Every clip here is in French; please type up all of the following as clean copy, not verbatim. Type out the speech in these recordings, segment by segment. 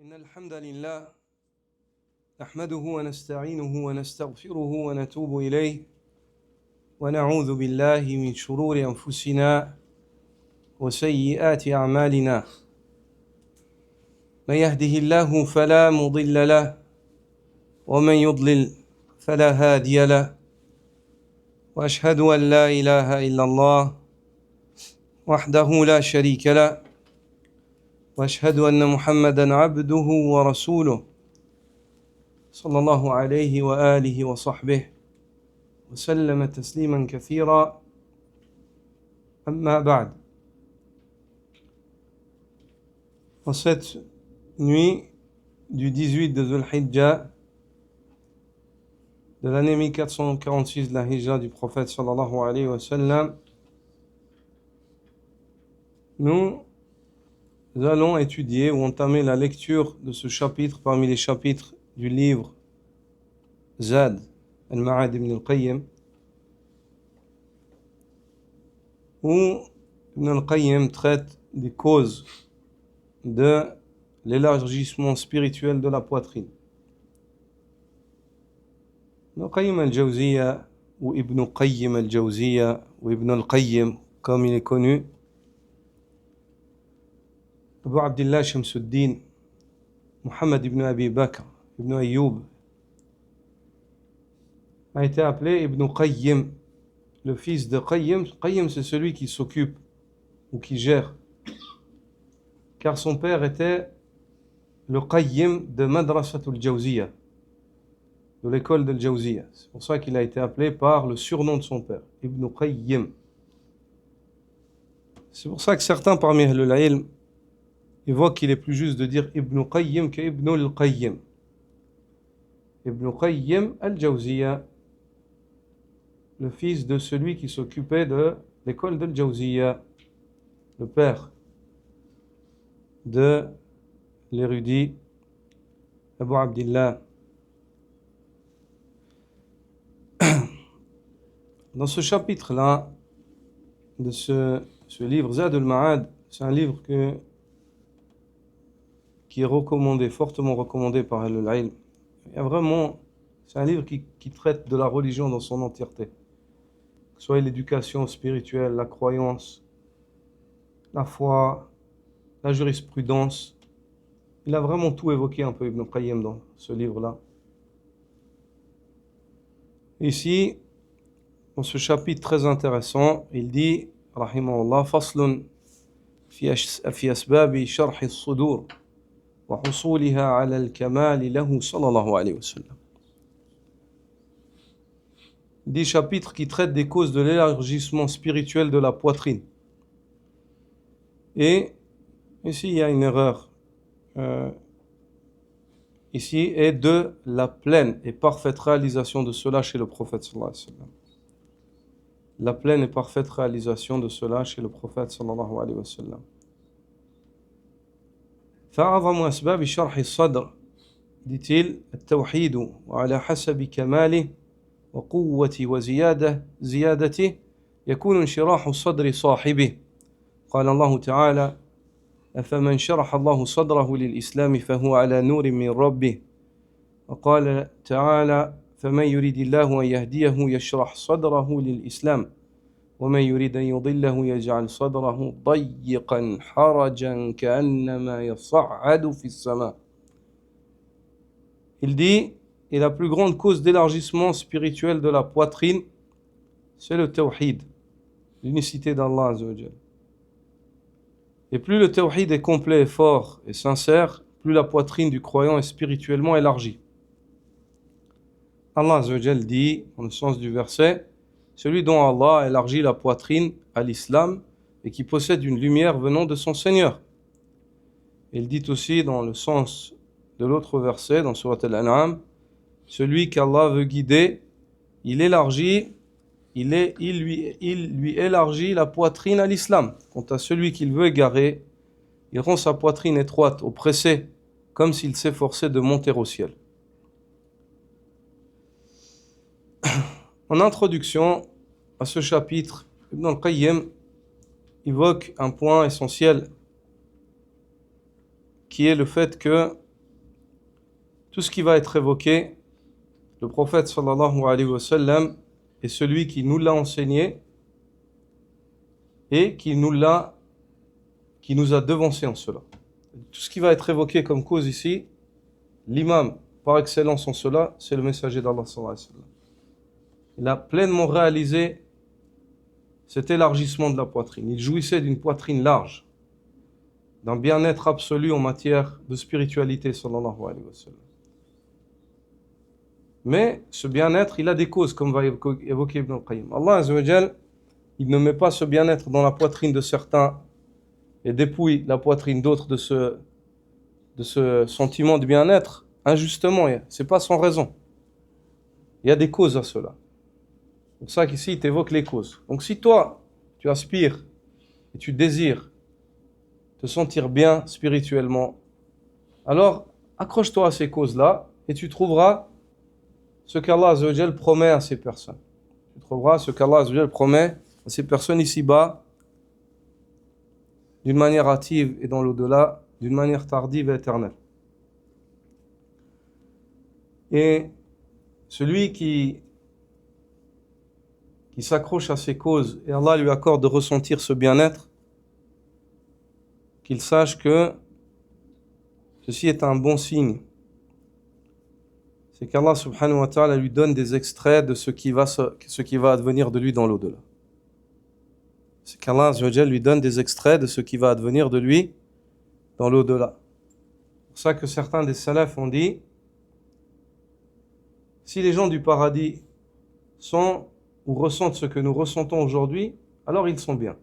إن الحمد لله نحمده ونستعينه ونستغفره ونتوب إليه ونعوذ بالله من شرور أنفسنا وسيئات أعمالنا من يهده الله فلا مضل له ومن يضلل فلا هادي له وأشهد أن لا إله إلا الله وحده لا شريك له وأشهد أن محمدًا عبده ورسوله صلى الله عليه وآله وصحبه وسلم تسليما كثيرا أما بعد. En cette nuit du 18 de Dhul Hijjah de l'année 1446 de la Hijra du prophète sallallahu alayhi wa sallam, nous allons étudier ou entamer la lecture de ce chapitre parmi les chapitres du livre Zad al-Ma'ad ibn al-Qayyim, où Ibn al-Qayyim traite des causes de l'élargissement spirituel de la poitrine. Ibn Qayyim al-Jawziyya ou Ibn Qayyim al-Jawziyya ou Ibn al-Qayyim comme il est connu, Abu Abdillah Shamsuddin Muhammad ibn Abi Bakr ibn Ayyub a été appelé Ibn Qayyim, le fils de Qayyim. Qayyim, c'est celui qui s'occupe ou qui gère, car son père était le Qayyim de Madrasatul Jawziyya, de l'école de Jawziyya. C'est pour ça qu'il a été appelé par le surnom de son père, Ibn Qayyim. C'est pour ça que certains parmi Ahlul Ilm évoquent qu'il est plus juste de dire Ibn Qayyim que Ibn al-Qayyim. Ibn Qayyim al-Jawziyya, le fils de celui qui s'occupait de l'école de Jawziyya, le père de l'érudit Abu Abdillah. Dans ce chapitre-là de ce livre, Zad al-Ma'ad, c'est un livre qui est recommandé, fortement recommandé par Ahlul Ilm. C'est un livre qui traite de la religion dans son entièreté, que ce soit l'éducation spirituelle, la croyance, la foi, la jurisprudence. Il a vraiment tout évoqué un peu Ibn Qayyim dans ce livre-là. Ici, dans ce chapitre très intéressant, il dit, rahimahullah, faslun fi asbabi sharh as-sudur wa husuliha ala al-kamal lahu sallallahu alayhi wa sallam. Il dit chapitre qui traite des causes de l'élargissement spirituel de la poitrine. Et ici, il y a une erreur. Ici, et de la pleine et parfaite réalisation de cela chez le prophète sallallahu alayhi wa sallam. La pleine et parfaite réalisation de cela chez le prophète sallallahu alayhi wa sallam. فأعظم أسباب شرح الصدر, dit-il, التوحيد وعلى حسب كماله وقوة زيادته يكون انشراح الصدر صاحبه. قال الله تعالى: أفمن شرح الله صدره للإسلام فهو على نور من ربه. وقال تعالى: فمن يريد الله أن يهديه يشرح صدره للإسلام ومن يريد أن يضله يجعل صدره ضيقا حرجا كأنما يصعد في السماء. Il dit, et la plus grande cause d'élargissement spirituel de la poitrine, c'est le tawhid, l'unicité d'Allah Azza wa Jal. Et plus le tawhid est complet, et fort et sincère, plus la poitrine du croyant est spirituellement élargie. Allah Azza wa Jal dit, dans le sens du verset, celui dont Allah a élargi la poitrine à l'islam et qui possède une lumière venant de son Seigneur. Il dit aussi dans le sens de l'autre verset, dans Surat Al-An'am, celui qu'Allah veut guider, il lui élargit la poitrine à l'islam. Quant à celui qu'il veut égarer, il rend sa poitrine étroite, oppressée, comme s'il s'efforçait de monter au ciel. En introduction à ce chapitre, Ibn al-Qayyim évoque un point essentiel qui est le fait que tout ce qui va être évoqué, le prophète sallallahu alayhi wa sallam est celui qui nous l'a enseigné et qui nous a devancé en cela. Tout ce qui va être évoqué comme cause ici, l'imam par excellence en cela, c'est le messager d'Allah sallallahu alayhi wa sallam. Il a pleinement réalisé cet élargissement de la poitrine. Il jouissait d'une poitrine large, d'un bien-être absolu en matière de spiritualité, sallallahu alayhi wa sallam. Mais ce bien-être, il a des causes, comme va évoquer Ibn al-Qayyim. Allah Azza wa Jal, il ne met pas ce bien-être dans la poitrine de certains et dépouille la poitrine d'autres de ce sentiment de bien-être injustement. C'est pas sans raison. Il y a des causes à cela. C'est pour ça qu'ici, il t'évoque les causes. Donc si toi, tu aspires et tu désires te sentir bien spirituellement, alors accroche-toi à ces causes-là et tu trouveras ce qu'Allah Azza wa Jal promet à ces personnes. Tu trouveras ce qu'Allah Azza wa Jal promet à ces personnes ici-bas d'une manière hâtive et dans l'au-delà, d'une manière tardive et éternelle. Et celui qui s'accroche à ces causes et Allah lui accorde de ressentir ce bien-être, qu'il sache que ceci est un bon signe. C'est qu'Allah subhanahu wa ta'ala lui donne des extraits de ce qui va advenir de lui dans l'au-delà. C'est qu'Allah azza wa jalla lui donne des extraits de ce qui va advenir de lui dans l'au-delà. C'est pour ça que certains des salafs ont dit, si les gens du paradis sont ou ressentent ce que nous ressentons aujourd'hui, alors ils sont bien.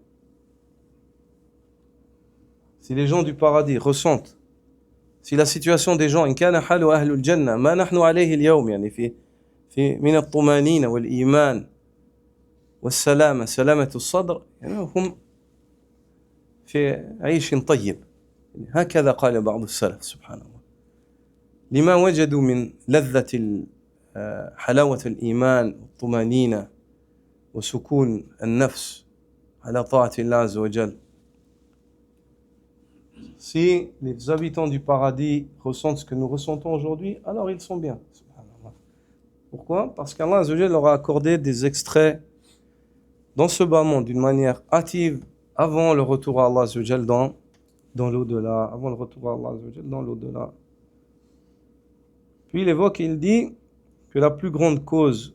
Si les gens du paradis ressentent, si la situation des gens, إن كان حال أهل الجنة ما نحن عليه اليوم يعني في من الطمأنينة والإيمان والسلامة سلامة الصدر يعني هم في عيش طيب هكذا قال بعض السلف سبحان الله لما وجدوا من لذة حلاوة الإيمان والطمأنينة وسكون النفس على طاعة الله عز وجل. Si les habitants du paradis ressentent ce que nous ressentons aujourd'hui, alors ils sont bien. Pourquoi ? Parce qu'Allah Azza wa Jalla leur a accordé des extraits dans ce bas monde d'une manière hâtive avant le retour à Allah Azza wa Jalla dans l'au-delà, avant le retour à Allah Azza wa Jalla dans l'au-delà. Puis il évoque et il dit que la plus grande cause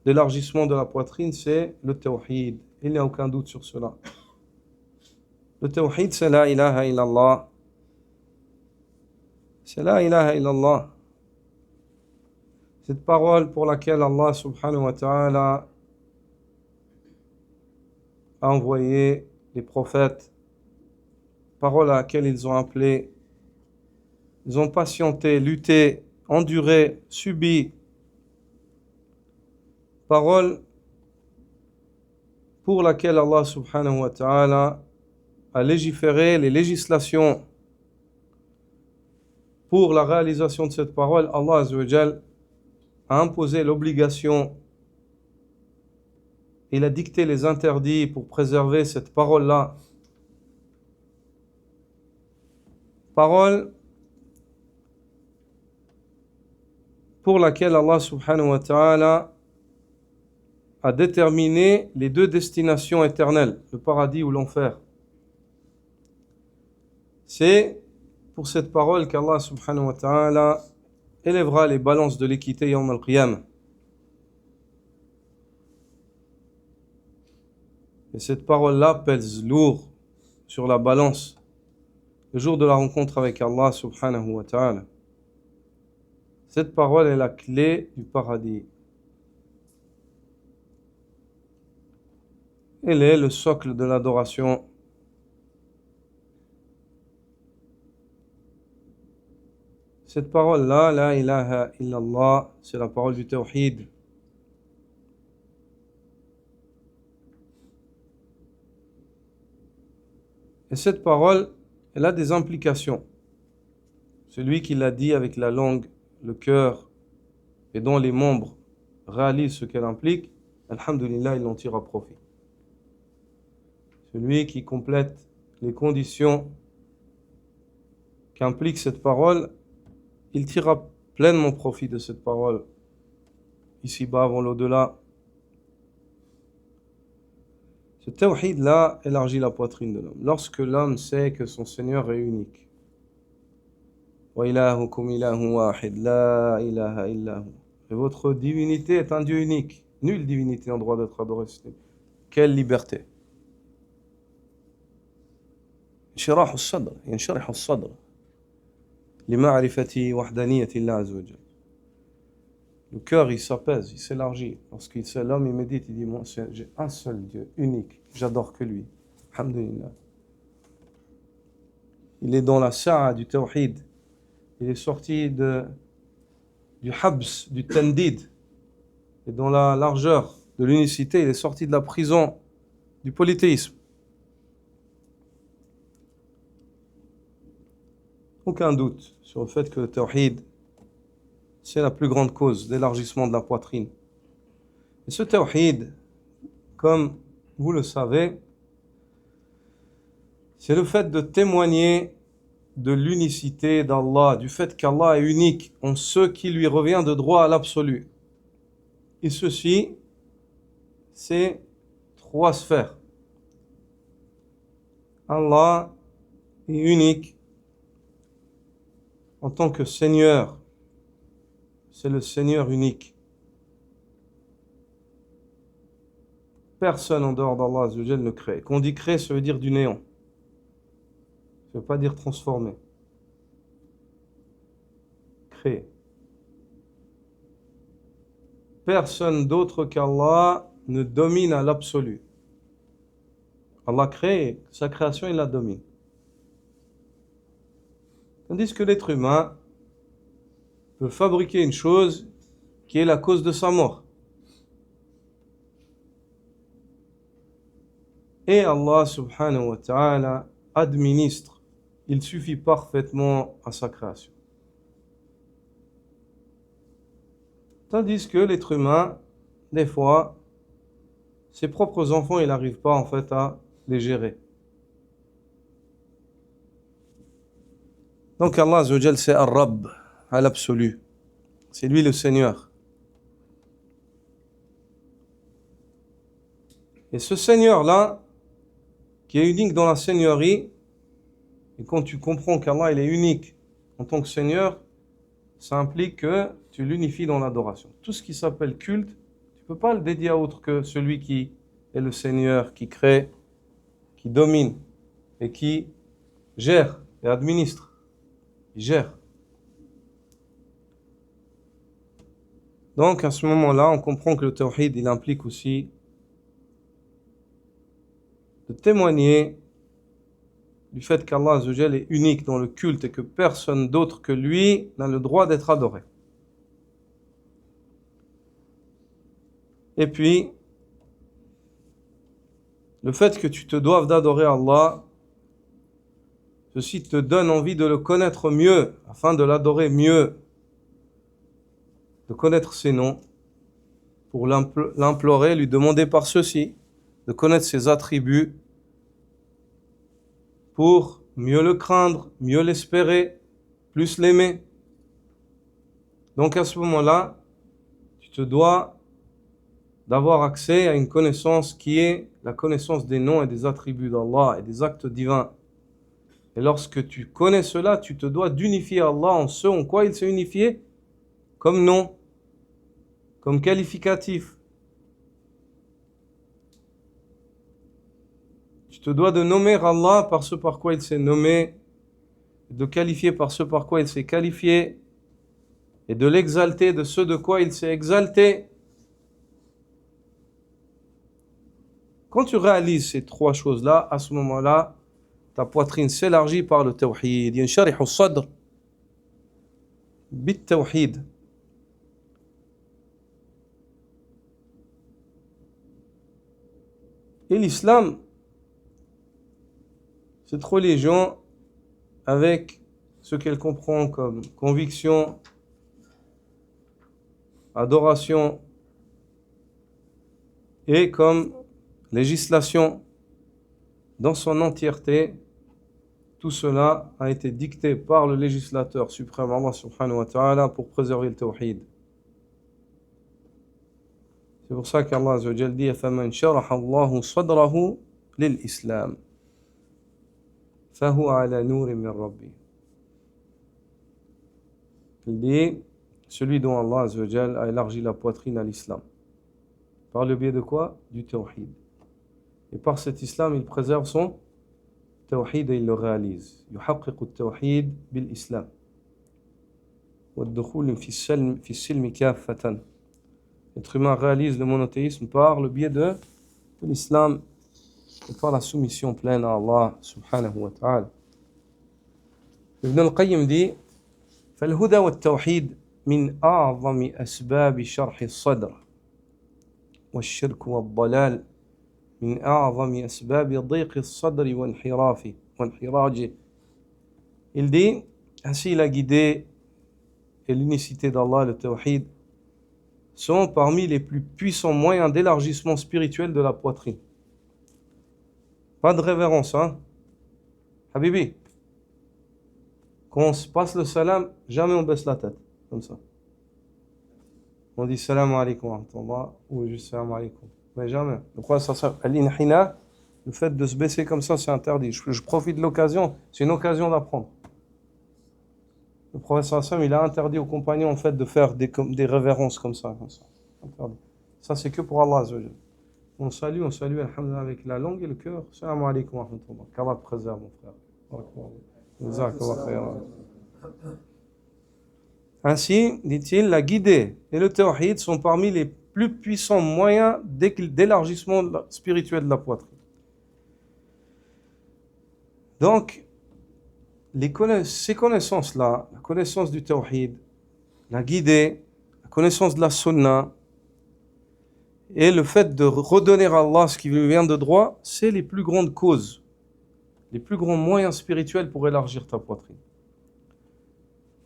d'élargissement de la poitrine, c'est le tawhid. Il n'y a aucun doute sur cela. Le tawhid, c'est la ilaha illallah. C'est la ilaha illallah. Cette parole pour laquelle Allah subhanahu wa ta'ala a envoyé les prophètes, parole à laquelle ils ont appelé, ils ont patienté, lutté, enduré, subi. Parole pour laquelle Allah subhanahu wa ta'ala a légiféré les législations. Pour la réalisation de cette parole, Allah Azza wa Jal a imposé l'obligation. Il a dicté les interdits pour préserver cette parole-là. Parole pour laquelle Allah subhanahu wa ta'ala a déterminé les deux destinations éternelles, le paradis ou l'enfer. C'est pour cette parole qu'Allah subhanahu wa ta'ala élèvera les balances de l'équité yawm al-qiyamah. Et cette parole-là pèse lourd sur la balance le jour de la rencontre avec Allah subhanahu wa ta'ala. Cette parole est la clé du paradis. Elle est le socle de l'adoration. Cette parole-là, la ilaha illallah, c'est la parole du tawhid. Et cette parole, elle a des implications. Celui qui l'a dit avec la langue, le cœur et dont les membres réalisent ce qu'elle implique, alhamdulillah, il en tirera profit. Celui qui complète les conditions qu'implique cette parole, il tirera pleinement profit de cette parole ici-bas avant l'au-delà. Ce tawhid-là élargit la poitrine de l'homme. Lorsque l'homme sait que son Seigneur est unique. Wa ilahukum ilahun wahid, la ilaha illahu. Et votre divinité est un Dieu unique. Nulle divinité en droit d'être adorée. Quelle liberté. انشراح الصدر ينشرح الصدر لمعرفة وحدانية الله عز وجل. Le cœur, il s'apaise, il s'élargit. Lorsqu'il sait, l'homme, il médite, il dit, moi, j'ai un seul Dieu, unique, j'adore que lui. Alhamdulillah. Il est dans la sa'a du tawhid. Il est sorti du habs, du tandid. Et dans la largeur de l'unicité, il est sorti de la prison du polythéisme. Aucun doute sur le fait que le tawhid, c'est la plus grande cause d'élargissement de la poitrine. Et ce tawhid, comme vous le savez, c'est le fait de témoigner de l'unicité d'Allah, du fait qu'Allah est unique en ce qui lui revient de droit à l'absolu. Et ceci, c'est 3 sphères. Allah est unique en tant que Seigneur. C'est le Seigneur unique. Personne en dehors d'Allah Azza wa Jal ne crée. Quand on dit créer, ça veut dire du néant. Ça ne veut pas dire transformer. Créer. Personne d'autre qu'Allah ne domine à l'absolu. Allah crée, sa création, il la domine. Tandis que l'être humain peut fabriquer une chose qui est la cause de sa mort. Et Allah subhanahu wa ta'ala administre, il suffit parfaitement à sa création. Tandis que l'être humain, des fois, ses propres enfants, il n'arrive pas en fait à les gérer. Donc Allah Azza wa Jal, c'est Ar-Rabb, à l'absolu. C'est lui le Seigneur. Et ce Seigneur-là, qui est unique dans la Seigneurie, et quand tu comprends qu'Allah il est unique en tant que Seigneur, ça implique que tu l'unifies dans l'adoration. Tout ce qui s'appelle culte, tu ne peux pas le dédier à autre que celui qui est le Seigneur, qui crée, qui domine et qui gère et administre. Il gère. Donc à ce moment-là, on comprend que le tawhid, il implique aussi de témoigner du fait qu'Allah Azza wa Jal est unique dans le culte et que personne d'autre que lui n'a le droit d'être adoré. Et puis, le fait que tu te doives d'adorer Allah, ceci te donne envie de le connaître mieux, afin de l'adorer mieux, de connaître ses noms, pour l'implorer, lui demander par ceci, de connaître ses attributs, pour mieux le craindre, mieux l'espérer, plus l'aimer. Donc à ce moment-là, tu te dois d'avoir accès à une connaissance qui est la connaissance des noms et des attributs d'Allah et des actes divins. Et lorsque tu connais cela, tu te dois d'unifier Allah en ce en quoi il s'est unifié comme nom, comme qualificatif. Tu te dois de nommer Allah par ce par quoi il s'est nommé, de qualifier par ce par quoi il s'est qualifié, et de l'exalter de ce de quoi il s'est exalté. Quand tu réalises ces 3 choses-là, à ce moment-là, ta poitrine s'élargit par le tawhid. ينشرح الصدر بالتوحيد. Et l'islam, cette religion, avec ce qu'elle comprend comme conviction, adoration et comme législation dans son entièreté, tout cela a été dicté par le législateur suprême Allah subhanahu wa ta'ala pour préserver le tawhid. C'est pour ça qu'Allah azza wa jalla dit فَمَنْ شَرَحَ اللَّهُ صَدْرَهُ لِلْإِسْلَامِ فَهُوَ عَلَى نُورٍ مِّن رَبِّهِ. Il dit celui dont Allah azza wa jalla a élargi la poitrine à l'islam. Par le biais de quoi? Du tawhid. Et par cet islam, il préserve son tawhid et il le réalise. يحقق التوحيد بالإسلام والدخول في السلم كافة. L'être humain réalise le monothéisme par le biais de l'islam et par la soumission pleine à Allah subhanahu wa ta'ala. Ibn al-Qayyim dit فالهدى والتوحيد من أعظم أسباب شرح الصدر والشرك والضلال من أعظم أسباب ضيق الصدر وانحراجه. Il dit ainsi la guidée et l'unicité d'Allah, le tawhid, sont parmi les plus puissants moyens d'élargissement spirituel de la poitrine. Pas de révérence, hein? Habibi, quand on se passe le salam, jamais on baisse la tête, comme ça. On dit salam alaikum wa rahmatullah ou juste salam alaikum. Mais jamais. Le prophète al-inhina, le fait de se baisser comme ça, c'est interdit. Je profite de l'occasion, c'est une occasion d'apprendre. Le prophète il a interdit aux compagnons en fait de faire des révérences comme ça. Interdit. Ça c'est que pour Allah. On salue, alhamdulillah, avec la langue et le cœur. Salam alaikum wa rahmatullah. Qu'Allah te préserve, mon frère. Ainsi, dit-il, la guidée et le tawhid sont parmi les plus puissants moyens d'élargissement spirituel de la poitrine. Donc, ces connaissances-là, la connaissance du tawhid, la guidée, la connaissance de la sunna, et le fait de redonner à Allah ce qui lui vient de droit, c'est les plus grandes causes, les plus grands moyens spirituels pour élargir ta poitrine.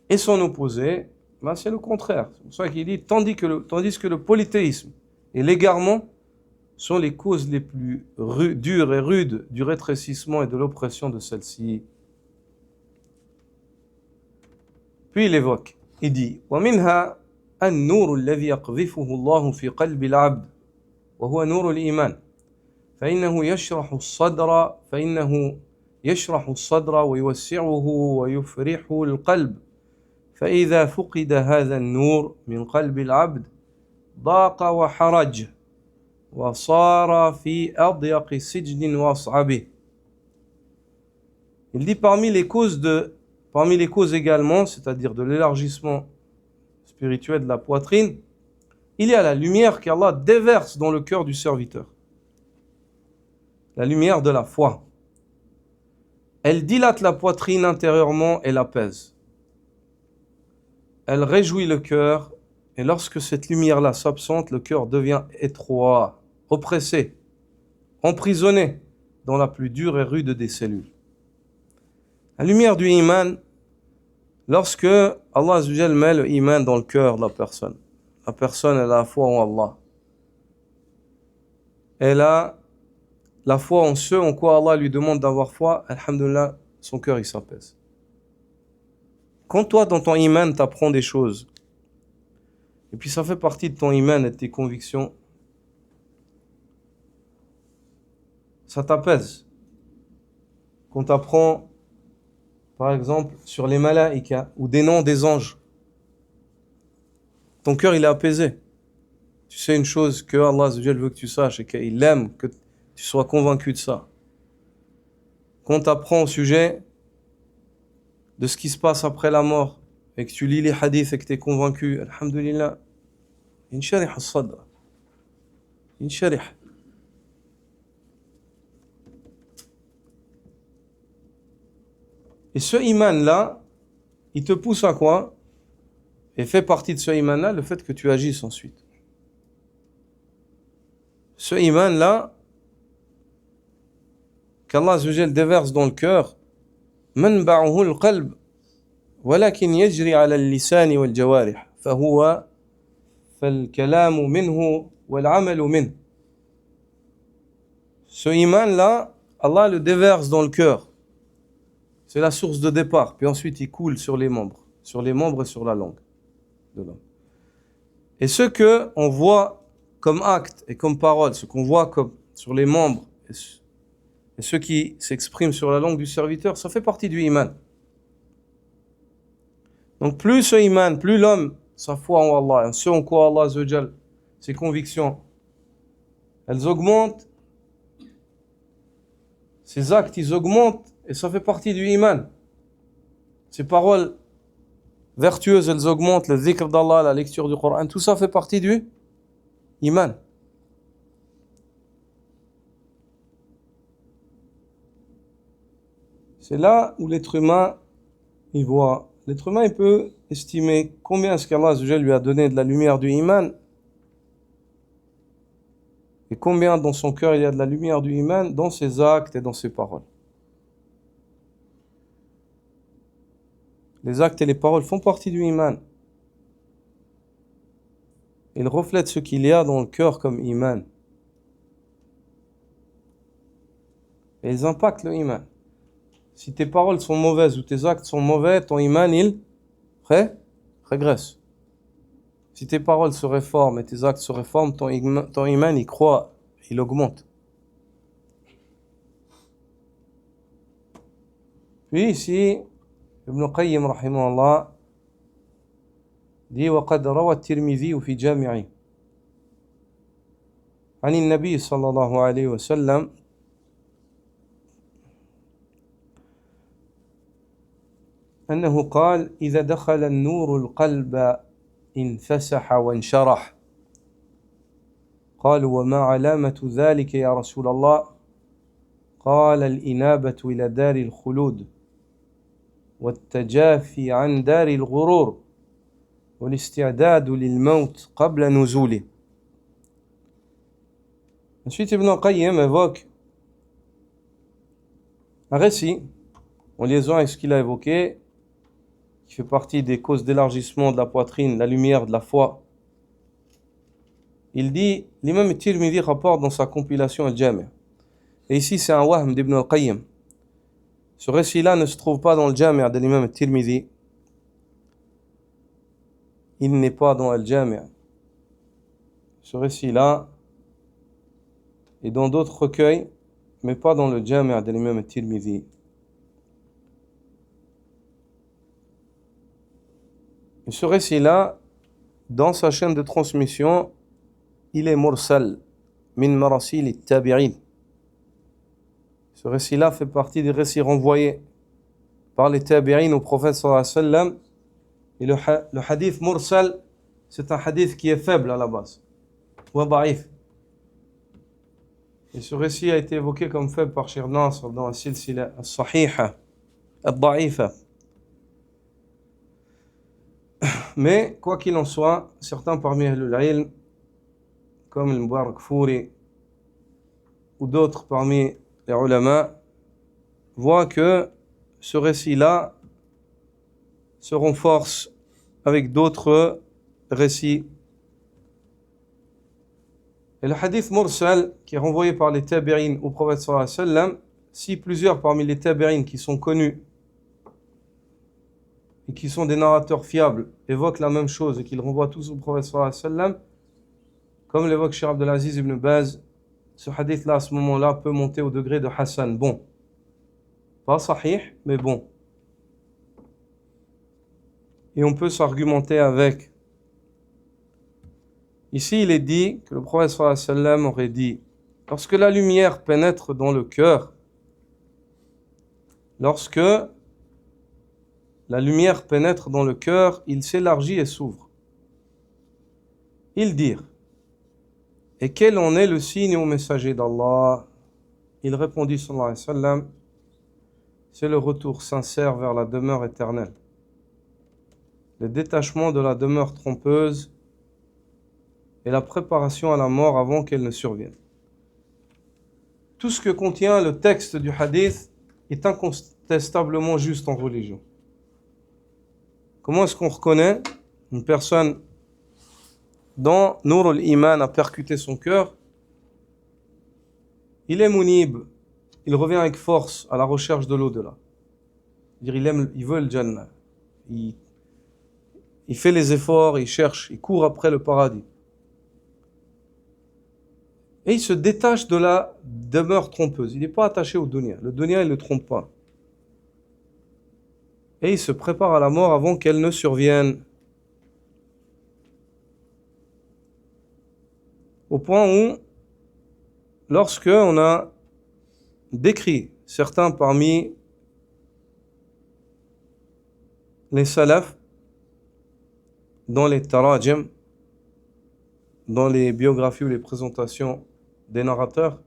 Et son opposé, ben c'est le contraire. C'est pour ça qu'il dit, tandis que le polythéisme et l'égarement sont les causes les plus dures et rudes du rétrécissement et de l'oppression de celle-ci. Puis il évoque, il dit وَمِنْهَا النُّورُ الَّذِي يَقْذِفُهُ اللَّهُ فِي قَلْبِ الْعَبْدِ وهو نور الإيمان فإنه يشرح الصدر ويوسعه ويفرح القلب فإذا فقد هذا النور من قلب العبد ضاق وحرج وصار في أضيق سجن وأصعبه. Il dit parmi les causes également, c'est-à-dire de l'élargissement spirituel de la poitrine, il y a la lumière qu'Allah déverse dans le cœur du serviteur. La lumière de la foi. Elle dilate la poitrine intérieurement et l'apaise. Elle réjouit le cœur, et lorsque cette lumière-là s'absente, le cœur devient étroit, oppressé, emprisonné dans la plus dure et rude des cellules. La lumière du iman, lorsque Allah Azza wa Jalla met le iman dans le cœur de la personne elle a la foi en Allah. Elle a la foi en ce en quoi Allah lui demande d'avoir foi, alhamdoulilah, son cœur il s'apaise. Quand toi dans ton iman t'apprends des choses, et puis ça fait partie de ton iman et de tes convictions, ça t'apaise. Quand t'apprends par exemple sur les malaïka ou des noms des anges, ton cœur il est apaisé. Tu sais une chose que Allah Azza wa Jalla veut que tu saches et qu'il aime que tu sois convaincu de ça. Quand tu apprends au sujet de ce qui se passe après la mort et que tu lis les hadiths et que tu es convaincu, alhamdulillah, insharih as-sadr. Insharih. Et ce iman-là, il te pousse à quoi? Et fait partie de ce iman-là le fait que tu agisses ensuite. Ce iman-là, qu'Allah Azza wa Jalla déverse dans le cœur, منبعه القلب ولكن يجري على اللسان والجوارح فالكلام منه والعمل منه. Ce iman-là, Allah le déverse dans le cœur. C'est la source de départ. Puis ensuite, il coule sur les membres et sur la langue de l'homme. Et ce que on voit comme acte et comme parole, ce qu'on voit comme sur les membres et ce qui s'exprime sur la langue du serviteur, ça fait partie du iman. Donc plus ce iman, plus l'homme, sa foi en Allah, ce en quoi Allah Azza wa Jal, ses convictions, elles augmentent, ses actes, ils augmentent, et ça fait partie du iman. Ses paroles vertueuses, elles augmentent, le dhikr d'Allah, la lecture du Coran, tout ça fait partie du iman. C'est là où l'être humain, il voit. L'être humain, il peut estimer combien est-ce qu'Allah Azza wa Jal lui a donné de la lumière du iman, et combien dans son cœur il y a de la lumière du iman dans ses actes et dans ses paroles. Les actes et les paroles font partie du iman. Ils reflètent ce qu'il y a dans le cœur comme iman. Et ils impactent le iman. Si tes paroles sont mauvaises ou tes actes sont mauvais, ton iman, il régresse. Si tes paroles se réforment et tes actes se réforment, ton iman, il croît, il augmente. Puis ici, Ibn Qayyim rahimahullah dit وقد روى الترمذي في جامعه عن النبي صلى الله عليه وسلم أنه قال إذا دخل النور القلب انفسح وانشرح قالوا وما علامة ذلك يا رسول الله قال الإنابة إلى دار الخلود والتجافي عن دار الغرور والاستعداد للموت قبل نزوله. Ensuite, Ibn Qayyim évoque un récit en liaison avec ce qu'il a évoqué, qui fait partie des causes d'élargissement de la poitrine, la lumière de la foi. Il dit, l'imam Tirmidhi rapporte dans sa compilation Al-Jami'. Et ici, c'est un wahm d'Ibn al-Qayyim. Ce récit-là ne se trouve pas dans le Jami' de l'imam Tirmidhi. Il n'est pas dans Al-Jami'. Ce récit-là est dans d'autres recueils, mais pas dans le Jami' de l'imam Tirmidhi. Et ce récit-là, dans sa chaîne de transmission, il est mursal, min marasil at-tabi'in. Ce récit-là fait partie des récits renvoyés par les tabi'in au prophète sallallahu alayhi wa sallam. Et le hadith mursal, c'est un hadith qui est faible à la base, ou da'if. Et ce récit a été évoqué comme faible par Sheikh Nasr dans la silsila as-sahiha, ad-da'ifa. Mais, quoi qu'il en soit, certains parmi Ahlul-Ilm, comme le Mubarak-Fouri, ou d'autres parmi les ulama, voient que ce récit-là se renforce avec d'autres récits. Et le hadith mursal, qui est renvoyé par les tabi'in au prophète sallallahu alayhi wa sallam, si plusieurs parmi les tabi'in qui sont connus et qui sont des narrateurs fiables évoquent la même chose et qu'ils renvoient tous au prophète sallallahu alayhi wa sallam, comme l'évoque Cheikh Abdelaziz ibn Baz, ce hadith-là à ce moment-là peut monter au degré de Hassan, bon. Pas sahih, mais bon. Et on peut s'argumenter avec. Ici, il est dit que le prophète sallallahu alayhi wa sallam aurait dit, lorsque la lumière pénètre dans le cœur, lorsque la lumière pénètre dans le cœur, il s'élargit et s'ouvre. Ils dirent, et quel en est le signe au messager d'Allah? Il répondit sallallahu alayhi wa sallam, c'est le retour sincère vers la demeure éternelle, le détachement de la demeure trompeuse et la préparation à la mort avant qu'elle ne survienne. Tout ce que contient le texte du hadith est incontestablement juste en religion. Comment est-ce qu'on reconnaît une personne dont Nour al-Iman a percuté son cœur? Il est munib, il revient avec force à la recherche de l'au-delà. Il veut le Jannah. Il fait les efforts, il cherche, il court après le paradis. Et il se détache de la demeure trompeuse. Il n'est pas attaché au dunya. Le dunya, il ne le trompe pas. Et il se prépare à la mort avant qu'elle ne survienne. Au point où, lorsque on a décrit certains parmi les salafs, dans les tarajim, dans les biographies ou les présentations des narrateurs,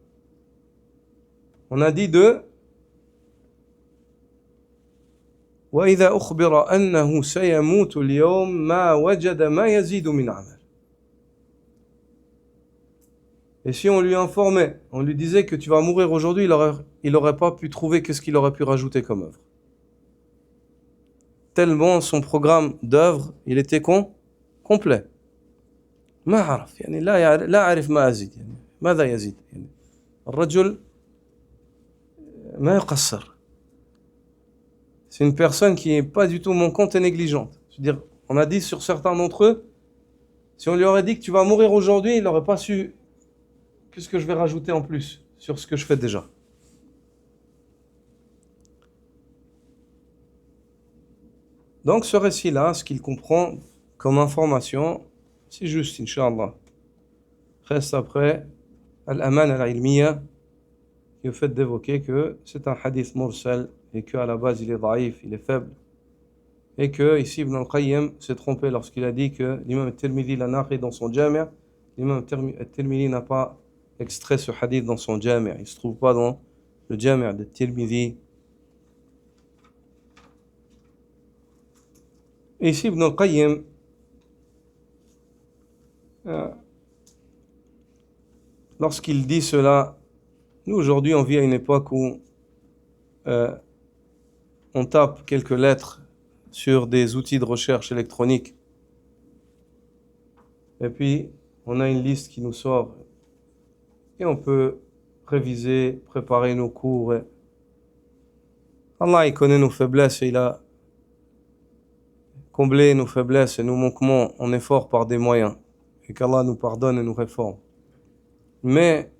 on a dit d'eux وَإِذَا أُخْبِرَ أَنَّهُ سَيَمُوتُ الْيَوْمَ مَا وَجَدَ مَا يَزِيدُ مِنْ عَمَلٍ. Et si on lui informait, on lui disait que tu vas mourir aujourd'hui, il aurait pas pu trouver qu'est-ce qu'il aurait pu rajouter comme œuvre. Tellement son programme d'œuvre, il était complet. ما عرف يعني لا أعرف ما أزيد يعني ماذا يزيد يعني الرجل ما يقصر. C'est une personne qui n'est pas du tout manquante et négligente. C'est-à-dire, on a dit sur certains d'entre eux, si on lui aurait dit que tu vas mourir aujourd'hui, il n'aurait pas su qu'est-ce que je vais rajouter en plus sur ce que je fais déjà. Donc ce récit-là, ce qu'il comprend comme information, c'est juste, Inch'Allah. Reste après Al-Aman al-Ilmiya, qui est le fait d'évoquer que c'est un hadith mursal et qu'à la base il est daïf, il est faible. Et que ici Ibn al-Qayyim s'est trompé lorsqu'il a dit que l'imam al-Tirmidhi l'a narré dans son Jami'. L'imam al-Tirmidhi n'a pas extrait ce hadith dans son Jami'. Il ne se trouve pas dans le Jami' de Tirmidhi. Et ici Ibn al-Qayyim lorsqu'il dit cela, nous aujourd'hui on vit à une époque où on tape quelques lettres sur des outils de recherche électronique et puis on a une liste qui nous sort et on peut réviser, préparer nos cours. Allah il connaît nos faiblesses et il a comblé nos faiblesses et nos manquements en effort par des moyens et qu'Allah nous pardonne et nous réforme. Mais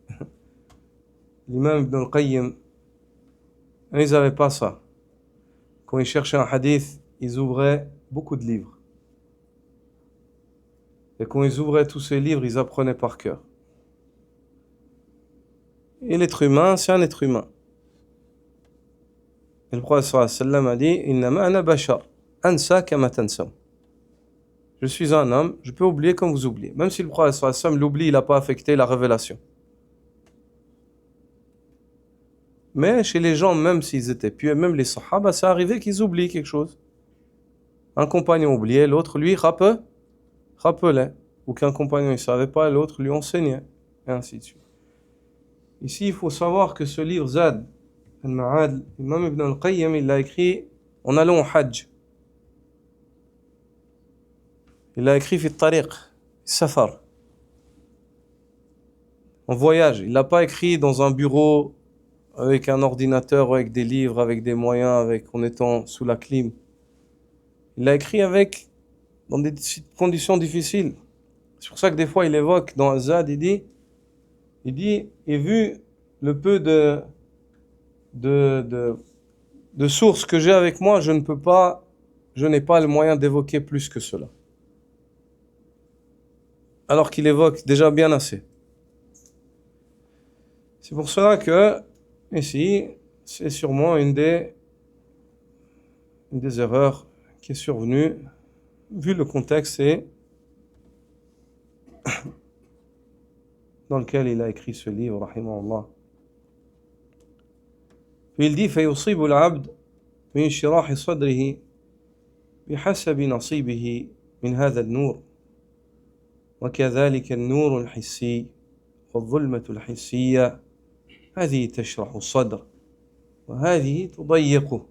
l'imam Ibn al-Qayyim, ils n'avaient pas ça. Quand ils cherchaient un hadith, ils ouvraient beaucoup de livres. Et quand ils ouvraient tous ces livres, ils apprenaient par cœur. Et l'être humain, c'est un être humain. Et le prophète sallallahu alayhi wa sallam a dit Innama ana bashar, ansa kama tansaw. Je suis un homme, je peux oublier comme vous oubliez. Même si le prophète sallallahu alayhi wa sallam l'oubli, il n'a pas affecté la révélation. Mais chez les gens, même s'ils étaient pieux, même les sahaba, ça arrivait qu'ils oublient quelque chose. Un compagnon oubliait, l'autre lui rappelait. Ou qu'un compagnon ne savait pas, l'autre lui enseignait. Et ainsi de suite. Ici, il faut savoir que ce livre, Zad al-Ma'ad, l'imam Ibn al-Qayyim, il l'a écrit en allant au Hajj. Il l'a écrit fi tariq, safar. En voyage. Il ne l'a pas écrit dans un bureau avec un ordinateur, avec des livres, avec des moyens, en étant sous la clim. Il l'a écrit dans des conditions difficiles. C'est pour ça que des fois il évoque dans Azad, il dit, et vu le peu de sources que j'ai avec moi, je n'ai pas le moyen d'évoquer plus que cela. Alors qu'il évoque déjà bien assez. C'est pour cela que, ici, c'est sûrement une des erreurs qui est survenue, vu le contexte et dans lequel il a écrit ce livre, rahimahullah. Puis il dit فيصيب العبد من انشراح صدره بحسب نصيبه من هذا النور وكذلك النور الحسي والظلمة الحسية هذه تشرح الصدر وهذه تضيقه.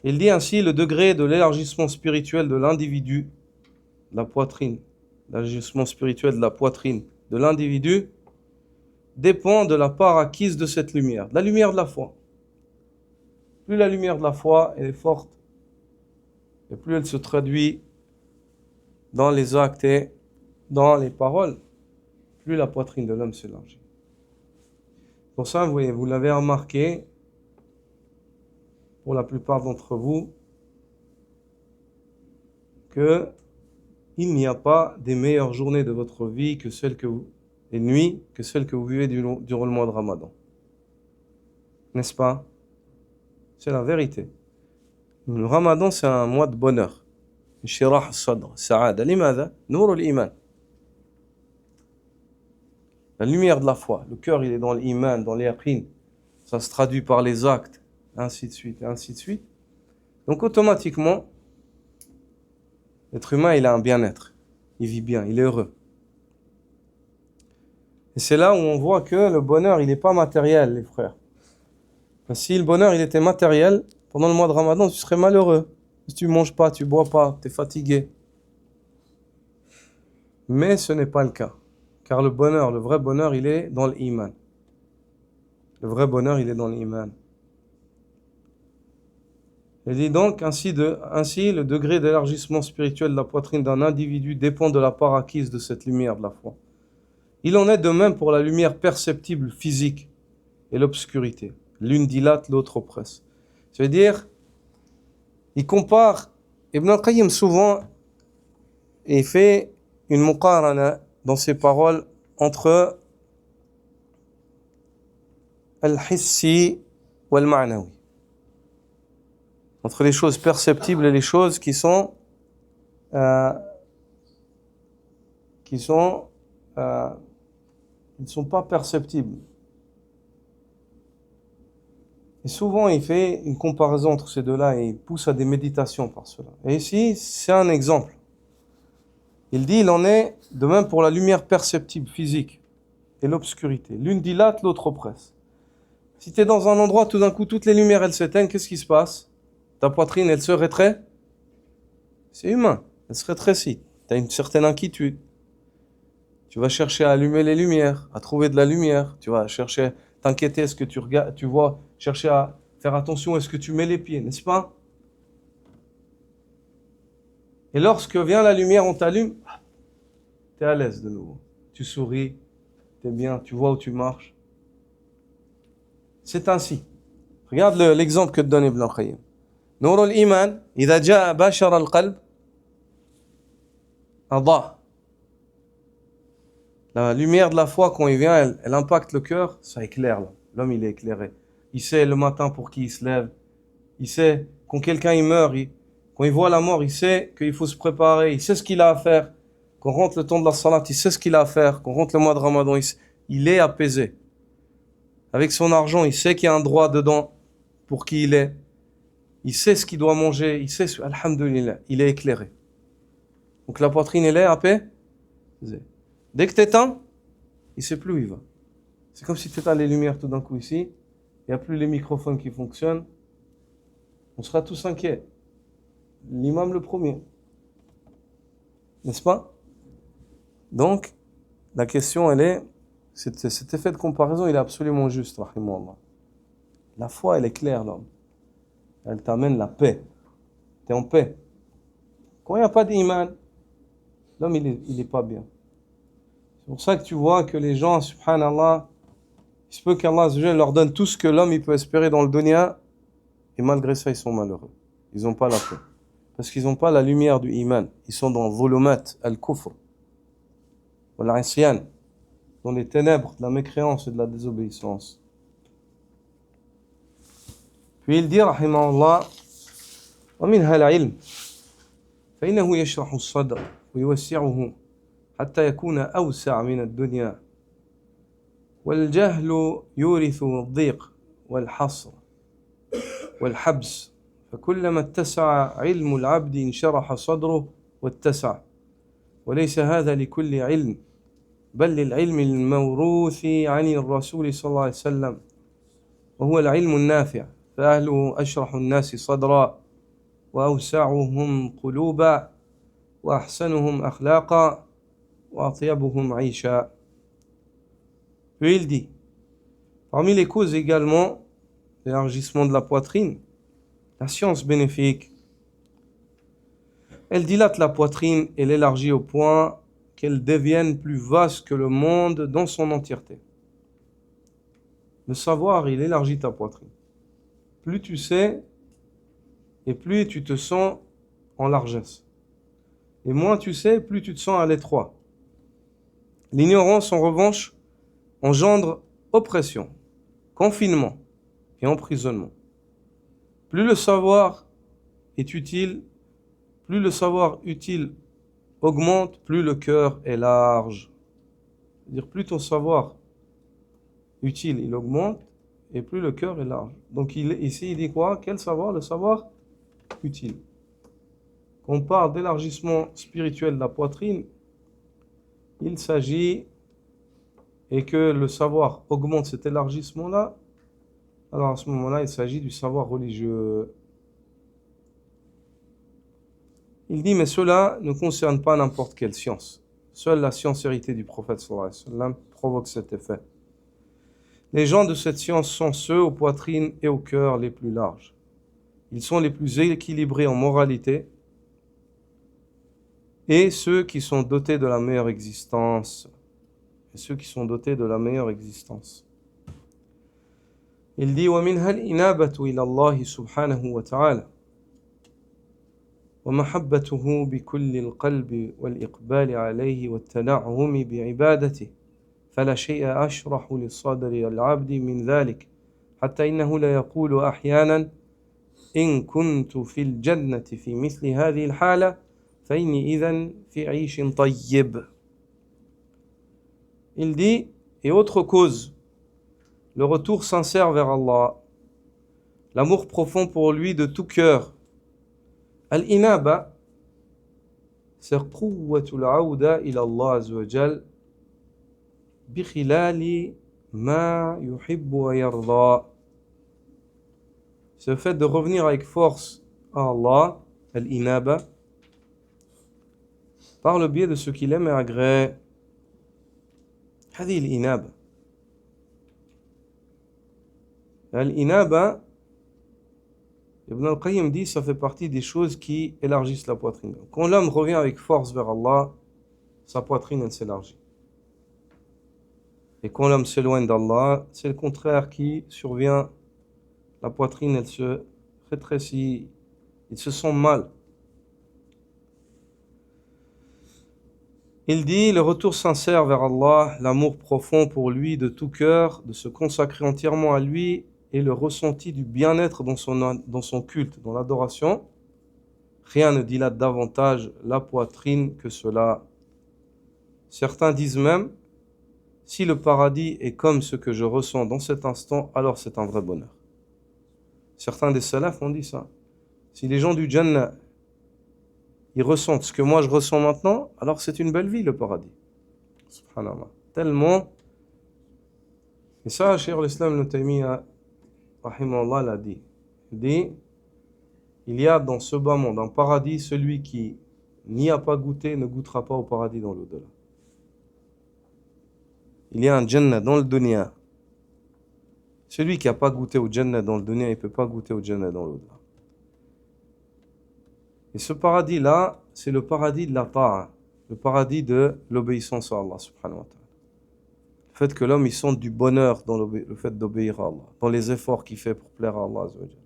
Il dit ainsi le degré de l'élargissement spirituel de l'individu, la poitrine, l'élargissement spirituel de la poitrine de l'individu dépend de la part acquise de cette lumière, de la lumière de la foi. plus la lumière de la foi elle est forte, et plus elle se traduit dans les actes et dans les paroles, plus la poitrine de l'homme s'élargit. Pour ça, vous voyez, vous l'avez remarqué, pour la plupart d'entre vous, que il n'y a pas des meilleures journées de votre vie que celles que vous, et nuits que celles que vous vivez durant le mois de Ramadan. N'est-ce pas? C'est la vérité. Le Ramadan, c'est un mois de bonheur. Shirah al-sadr, sa'ada. Limadha? Nour al-iman. La lumière de la foi. Le cœur, il est dans l'iman, dans l'yaqin. Ça se traduit par les actes, ainsi de suite, et ainsi de suite. Donc, automatiquement, l'être humain, il a un bien-être. Il vit bien, il est heureux. Et c'est là où on voit que le bonheur, il n'est pas matériel, les frères. Si le bonheur, il était matériel, pendant le mois de Ramadan, tu serais malheureux. Si tu ne manges pas, tu ne bois pas, tu es fatigué. Mais ce n'est pas le cas. Car le bonheur, le vrai bonheur, il est dans l'iman. Le vrai bonheur, il est dans l'iman. Il dit donc, ainsi, le degré d'élargissement spirituel de la poitrine d'un individu dépend de la part acquise de cette lumière de la foi. Il en est de même pour la lumière perceptible physique et l'obscurité. L'une dilate, l'autre oppresse. C'est-à-dire, il compare, Ibn al-Qayyim souvent, il fait une muqarana dans ses paroles entre al-hissi wal-ma'nawi. Entre les choses perceptibles et les choses qui sont ne sont pas perceptibles. Et souvent, il fait une comparaison entre ces deux-là et il pousse à des méditations par cela. Et ici, c'est un exemple. Il dit, il en est de même pour la lumière perceptible physique et l'obscurité. L'une dilate, l'autre oppresse. Si tu es dans un endroit, tout d'un coup, toutes les lumières, elles s'éteignent, qu'est-ce qui se passe? Ta poitrine, elle se rétrait? C'est humain, elle se rétrécit. Tu as une certaine inquiétude. Tu vas chercher à allumer les lumières, à trouver de la lumière. Tu vas chercher, t'inquiéter, est-ce que tu regardes, tu vois, chercher à faire attention, est-ce que tu mets les pieds, n'est-ce pas? Et lorsque vient la lumière, on t'allume, tu es à l'aise de nouveau. Tu souris, tu es bien, tu vois où tu marches. C'est ainsi. Regarde l'exemple que te donne Ibn al-Qayyim. نور الإيمان إذا جاء باشر القلب أضاء. La lumière de la foi, quand il vient, elle impacte le cœur, ça éclaire l'homme. L'homme, il est éclairé. Il sait le matin pour qui il se lève. Il sait quand quelqu'un il meurt, quand il voit la mort, il sait qu'il faut se préparer. Il sait ce qu'il a à faire. Quand rentre le temps de la salat, il sait ce qu'il a à faire. Quand rentre le mois de Ramadan, il est apaisé. Avec son argent, il sait qu'il y a un droit dedans pour qui il est. Il sait ce qu'il doit manger. Il sait, alhamdoulilah, il est éclairé. Donc la poitrine, elle est apaisée. Dès que tu éteins, il ne sait plus où il va. C'est comme si tu éteins les lumières tout d'un coup ici. Il n'y a plus les microphones qui fonctionnent. On sera tous inquiets. L'imam le premier. N'est-ce pas? Donc, la question, elle est, cet effet de comparaison, il est absolument juste, rahimahullah. La foi, elle est claire, l'homme. Elle t'amène la paix. Tu es en paix. Quand il n'y a pas d'iman, l'homme, il est pas bien. C'est pour ça que tu vois que les gens, subhanallah, il se peut qu'Allah leur donne tout ce que l'homme il peut espérer dans le dunya, et malgré ça, ils sont malheureux. Ils n'ont pas la paix. Parce qu'ils n'ont pas la lumière du iman. Ils sont dans zulumat al-kufr, wal-isyan, dans les ténèbres de la mécréance et de la désobéissance. Puis il dit, rahimahullah, ومنها العلم فإنه يشرح الصدر ويوسعه حتى يكون أوسع من الدنيا والجهل يورث الضيق والحصر والحبس فكلما اتسع علم العبد انشرح صدره واتسع وليس هذا لكل علم بل للعلم الموروث عن الرسول صلى الله عليه وسلم وهو العلم النافع فأهله أشرح الناس صدرا وأوسعهم قلوبا وأحسنهم أخلاقا وأطيبهم عيشا. Puis il dit, parmi les causes également d'élargissement de la poitrine, La science bénéfique, elle dilate la poitrine et l'élargit au point qu'elle devienne plus vaste que le monde dans son entièreté. Le savoir, il élargit ta poitrine. Plus tu sais, et plus tu te sens en largesse. Et moins tu sais, plus tu te sens à l'étroit. L'ignorance, en revanche, engendre oppression, confinement et emprisonnement. Plus le savoir est utile, plus le savoir utile augmente, plus le cœur est large. C'est-à-dire plus ton savoir utile il augmente et plus le cœur est large. Donc ici il dit quoi? Quel savoir? Le savoir utile. Quand on parle d'élargissement spirituel de la poitrine, il s'agit, et que le savoir augmente cet élargissement-là, alors à ce moment-là il s'agit du savoir religieux. Il dit, mais cela ne concerne pas n'importe quelle science. Seule la science héritée du prophète sallallahu alayhi wa sallam provoque cet effet. Les gens de cette science sont ceux aux poitrines et au cœur les plus larges. Ils sont les plus équilibrés en moralité et ceux qui sont dotés de la meilleure existence. Il dit, وَمِنْهَا الْإِنَابَةُ إِلَى اللَّهِ سُبْحَانَهُ وَتَعَالَى ومحبته بكل القلب والإقبال عليه والتنعم بعبادته فلا شيء أشرح لصدر العبد من ذلك حتى إنه لا يقول أحيانا إن كنت في الجنة في مثل هذه الحالة فإني إذن في عيش طيب. Il dit, et autre cause, le retour sincère vers Allah, l'amour profond pour lui de tout cœur. Al-inaba, c'est quwwatul aouda ila Allah azza wa jal bi khilali ma yuhibbu wa yarda. C'est le fait de revenir avec force à Allah, al-inaba, par le biais de ce qu'il aime et agrée. هذه الإنابة. Al-inaba, Ibn al-Qayyim dit, ça fait partie des choses qui élargissent la poitrine. Quand l'homme revient avec force vers Allah, sa poitrine, elle s'élargit. Et quand l'homme s'éloigne d'Allah, c'est le contraire qui survient. La poitrine, elle se rétrécit, il se sent mal. Il dit, le retour sincère vers Allah, l'amour profond pour lui de tout cœur, de se consacrer entièrement à lui, et le ressenti du bien-être dans son culte, dans l'adoration. Rien ne dilate davantage la poitrine que cela. Certains disent même, si le paradis est comme ce que je ressens dans cet instant, alors c'est un vrai bonheur. Certains des salafs ont dit ça. Si les gens du Jannah, ils ressentent ce que moi je ressens maintenant, alors c'est une belle vie le paradis. Subhanallah. Tellement. Et ça, Cheikh l'Islam Ibn Taymiyyah, rahimahullah, l'a dit. Il dit, il y a dans ce bas monde un paradis, celui qui n'y a pas goûté ne goûtera pas au paradis dans l'au-delà. Il y a un Jannah dans le dunya. Celui qui n'a pas goûté au Jannah dans le dunya, il ne peut pas goûter au Jannah dans l'au-delà. Et ce paradis-là, c'est le paradis de la ta'a, le paradis de l'obéissance à Allah subhanahu wa ta'ala. Le fait que l'homme, il sente du bonheur dans le fait d'obéir à Allah, dans les efforts qu'il fait pour plaire à Allah azza wa jalla.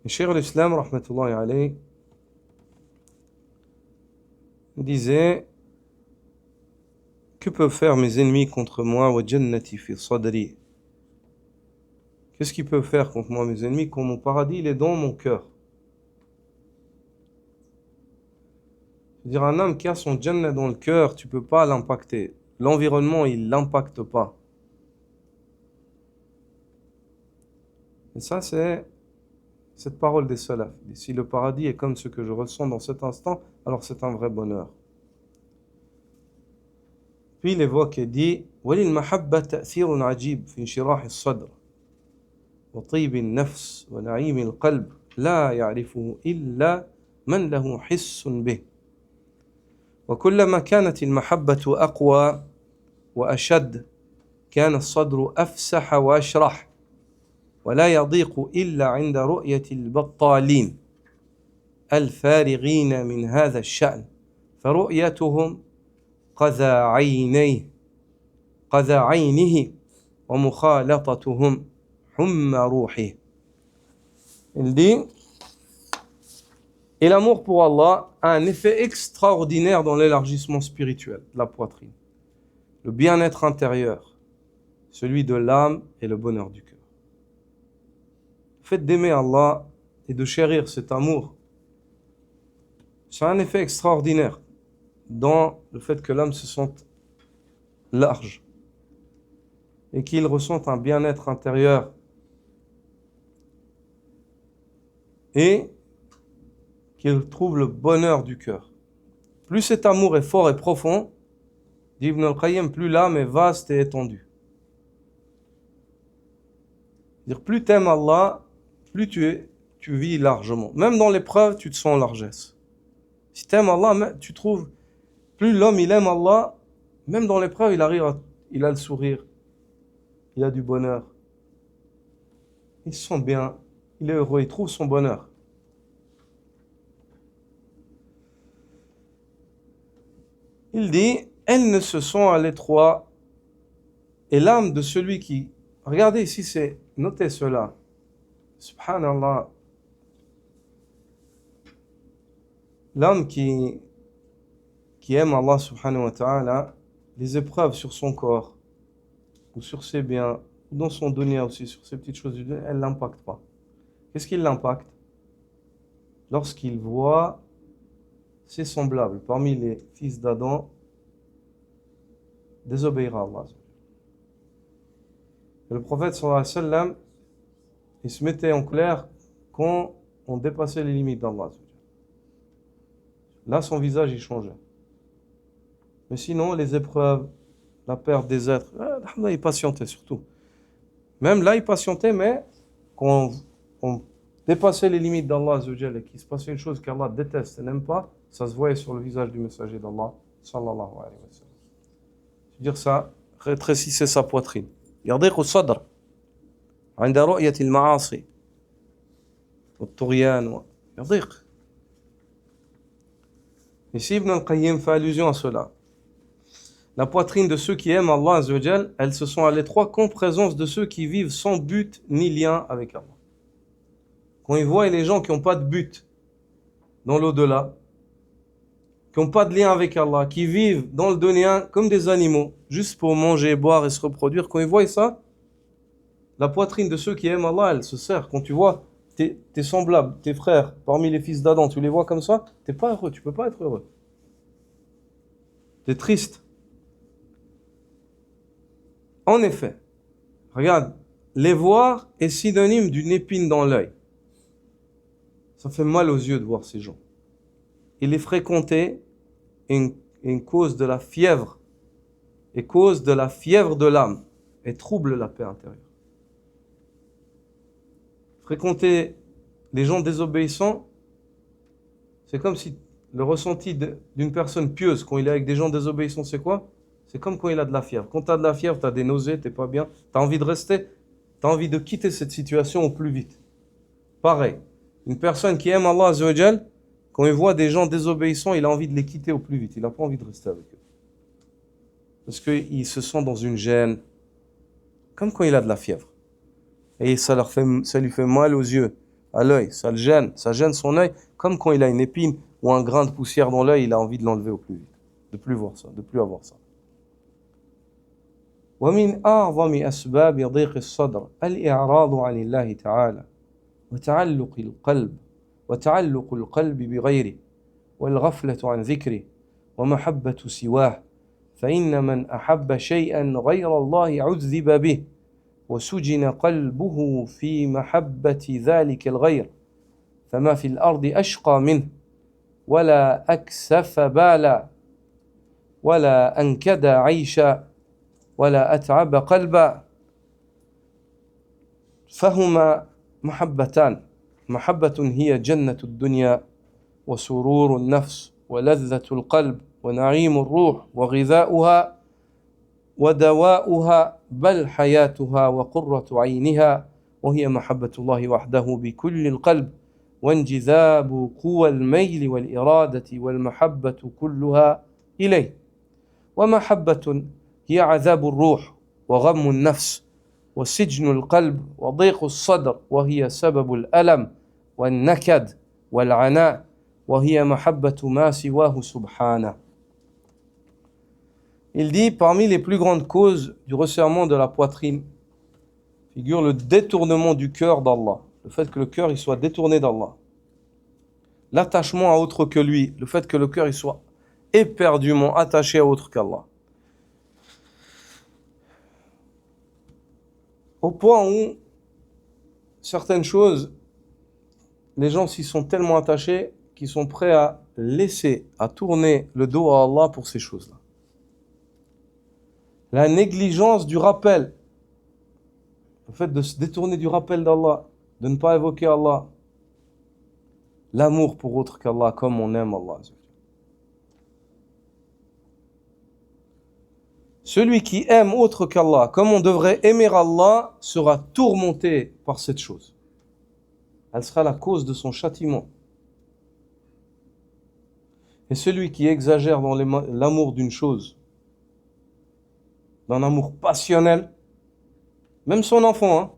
Et Cheikh l'Islam, rahmatullahi alayhi, disait, que peuvent faire mes ennemis contre moi, wa jannati fi sadri? Qu'est-ce qu'ils peuvent faire contre moi, mes ennemis, quand mon paradis, il est dans mon cœur? C'est-à-dire, un homme qui a son Jannah dans le cœur, tu ne peux pas l'impacter. L'environnement, il ne l'impacte pas. Et ça, c'est cette parole des salafs. Si le paradis est comme ce que je ressens dans cet instant, alors c'est un vrai bonheur. Puis il évoque et dit, وَلِلْمَحَبَّةِ تَأْثِيرٌ عَجِيبٌ فِي انشراح الصدر وطيب النفس ونعيم القلب لا يعرفه إلا من له حس به وكلما كانت المحبة أقوى وأشد كان الصدر أفسح وأشرح. ولا يضيق إلا عند رؤية البطالين الفارغين من هذا الشأن فرؤيتهم قذى عينه ومخالطتهم حمى روحه. Il dit, et l'amour pour Allah a un effet extraordinaire dans l'élargissement spirituel de la poitrine, le bien-être intérieur, celui de l'âme et le bonheur du cœur. Le fait d'aimer Allah et de chérir cet amour, ça a un effet extraordinaire dans le fait que l'homme se sente large et qu'il ressente un bien-être intérieur et qu'il trouve le bonheur du cœur. Plus cet amour est fort et profond, dit Ibn al-Qayyim, plus l'âme est vaste et étendue. C'est-à-dire, plus tu aimes Allah, plus tu vis largement. Même dans l'épreuve, tu te sens en largesse. Si tu aimes Allah, tu trouves, plus l'homme il aime Allah, même dans l'épreuve, il a le sourire, il a du bonheur. Il se sent bien, il est heureux, il trouve son bonheur. Il dit, elles ne se sont à l'étroit, et l'âme de celui qui... Regardez ici, notez cela. Subhanallah. L'homme qui aime Allah subhanahu wa ta'ala, les épreuves sur son corps, ou sur ses biens, ou dans son dunya aussi, sur ces petites choses du dunya, elles ne l'impactent pas. Qu'est-ce qui l'impacte? Lorsqu'il voit ses semblables, parmi les fils d'Adam, désobéir à Allah. Et le prophète sallallahu alayhi wa sallam, il se mettait en colère quand on dépassait les limites d'Allah. Là, son visage, il changeait. Mais sinon, les épreuves, la perte des êtres, là, il patientait surtout. Même là, il patientait, mais quand on dépassait les limites d'Allah et qu'il se passait une chose qu'Allah déteste et n'aime pas, ça se voyait sur le visage du messager d'Allah, sallallahu alayhi wa sallam. C'est-à-dire ça, rétrécissait sa poitrine. يضيق الصدر عند رؤية المعاصي والطغيان يضيق. Ici, Ibn al-Qayyim fait allusion à cela. La poitrine de ceux qui aiment Allah Azzawajal, elles se sont à l'étroit qu'en présence de ceux qui vivent sans but ni lien avec Allah. Quand ils voient les gens qui n'ont pas de but dans l'au-delà, qui n'ont pas de lien avec Allah, qui vivent dans le dunya comme des animaux, juste pour manger, boire et se reproduire, quand ils voient ça, la poitrine de ceux qui aiment Allah, elle se serre. Quand tu vois tes semblables, tes frères, parmi les fils d'Adam, tu les vois comme ça, tu n'es pas heureux, tu ne peux pas être heureux. Tu es triste. En effet, regarde, les voir est synonyme d'une épine dans l'œil. Ça fait mal aux yeux de voir ces gens. Et les fréquenter est une cause de la fièvre, et cause de la fièvre de l'âme, et trouble la paix intérieure. Fréquenter les gens désobéissants, c'est comme si le ressenti d'une personne pieuse quand il est avec des gens désobéissants, c'est quoi? C'est comme quand il a de la fièvre. Quand tu as de la fièvre, tu as des nausées, tu n'es pas bien, tu as envie de rester, tu as envie de quitter cette situation au plus vite. Pareil, une personne qui aime Allah Azzawajal, quand il voit des gens désobéissants, il a envie de les quitter au plus vite. Il n'a pas envie de rester avec eux. Parce qu'il se sent dans une gêne, comme quand il a de la fièvre. Et ça lui fait mal aux yeux, à l'œil, ça gêne son œil, comme quand il a une épine ou un grain de poussière dans l'œil, il a envie de l'enlever au plus vite, de plus voir ça, de plus avoir ça. ومن أعظم أسباب ضيق الصدر الإعراض عن الله تعالى وتعلق القلب بغيره والغفلة عن ذكره ومحبة سواه فإن من أحب شيئا غير الله عذب به وسجن قلبه في محبة ذلك الغير فما في الأرض أشقى منه ولا أكسف بالا ولا أنكد عيشا ولا أتعب قلبا فهما محبتان محبة هي جنة الدنيا وسرور النفس ولذة القلب ونعيم الروح وغذاؤها ودواؤها بل حياتها وقرة عينها وهي محبة الله وحده بكل القلب وانجذاب قوى الميل والإرادة والمحبة كلها إليه ومحبة هي عذاب الروح وغم النفس وسجن القلب وضيق الصدر وهي سبب الألم والنكد والعناء وهي محبة ما سواه سبحانه. Il dit, parmi les plus grandes causes du resserrement de la poitrine figure le détournement du cœur d'Allah, le fait que le cœur il soit détourné d'Allah, l'attachement à autre que lui, le fait que le cœur il soit éperdument attaché à autre qu'Allah, au point où certaines choses, les gens s'y sont tellement attachés qu'ils sont prêts à laisser, à tourner le dos à Allah pour ces choses-là. La négligence du rappel, le fait de se détourner du rappel d'Allah, de ne pas évoquer Allah, l'amour pour autre qu'Allah, comme on aime Allah. Celui qui aime autre qu'Allah, comme on devrait aimer Allah, sera tourmenté par cette chose. Elle sera la cause de son châtiment. Et celui qui exagère dans l'amour d'une chose, d'un amour passionnel, même son enfant, hein,